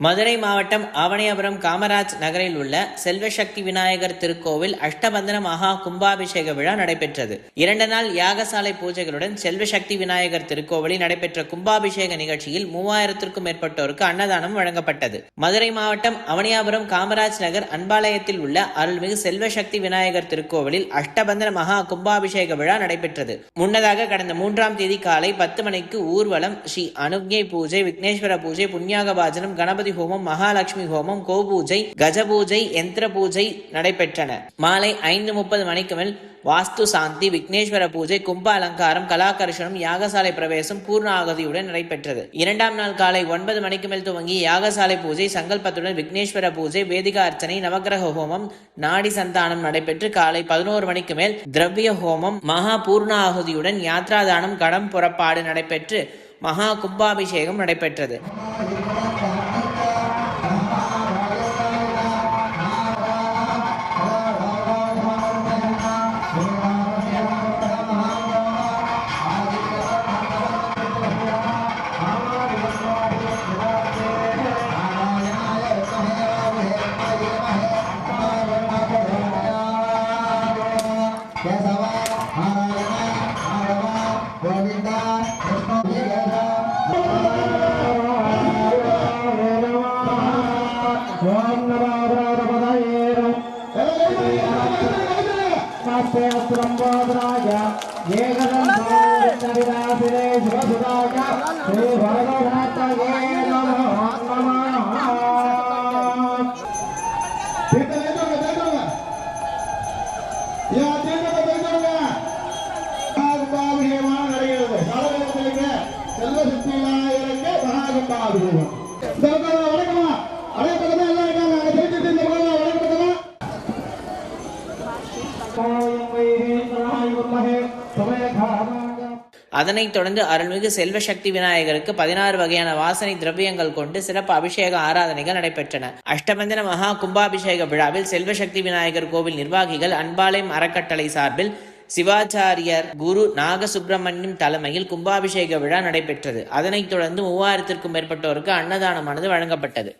மதுரை மாவட்டம் ஆவணியாபுரம் காமராஜ் நகரில் உள்ள செல்வசக்தி விநாயகர் திருக்கோவில் அஷ்டபந்தன மகா கும்பாபிஷேக விழா நடைபெற்றது. 2 நாள் யாகசாலை பூஜைகளுடன் செல்வசக்தி விநாயகர் திருக்கோவிலில் நடைபெற்ற கும்பாபிஷேக நிகழ்ச்சியில் 3000க்கும் மேற்பட்டோருக்கு அன்னதானம் வழங்கப்பட்டது. மதுரை மாவட்டம் அவனியாபுரம் காமராஜ் நகர் அன்பாலயத்தில் உள்ள அருள்மிகு செல்வசக்தி விநாயகர் திருக்கோவிலில் அஷ்டபந்தன மகா கும்பாபிஷேக விழா நடைபெற்றது. முன்னதாக கடந்த 3ஆம் தேதி காலை 10 மணிக்கு ஊர்வலம், ஸ்ரீ அனுக்ஞை பூஜை, விக்னேஸ்வர பூஜை, புண்ணியாக பாஜனம், கணபதி ஹோமம், மகாலட்சுமி ஹோமம், கோபூஜை, கஜபூஜை, யந்திர பூஜை நடைபெற்றன. மாலை 5:30 மணிக்கு மேல் வாஸ்து சாந்தி, விக்னேஸ்வர பூஜை, கும்ப அலங்காரம், கலாகர்ஷனம், யாகசாலை பிரவேசம் பூர்ண ஆகதியுடன் நடைபெற்றது. 2ஆம் நாள் காலை 9 மணிக்கு மேல் துவங்கி யாகசாலை பூஜை, சங்கல்பத்துடன் விக்னேஸ்வர பூஜை, வேதிகா அர்ச்சனை, நவகிரக ஹோமம், நாடி சந்தானம் நடைபெற்று காலை 11 மணிக்கு மேல் திரவிய ஹோமம், மகா பூர்ண ஆகுதியுடன் யாத்ராதானம், கடம் புறப்பாடு நடைபெற்று மகா கும்பாபிஷேகம் நடைபெற்றது. அதனைத் தொடர்ந்து அருள்மிகு செல்வசக்தி விநாயகருக்கு 16 வகையான வாசனை திரவியங்கள் கொண்டு சிறப்பு அபிஷேக ஆராதனைகள் நடைபெற்றன. அஷ்டபந்தன மகா கும்பாபிஷேக விழாவில் செல்வசக்தி விநாயகர் கோவில் நிர்வாகிகள், அன்பாலயம் அறக்கட்டளை சார்பில் சிவாச்சாரியர் குரு நாகசுப்பிரமணியம் தலைமையில் கும்பாபிஷேக விழா நடைபெற்றது. அதனைத் தொடர்ந்து 3000க்கும் மேற்பட்டோருக்கு அன்னதானமானது வழங்கப்பட்டது.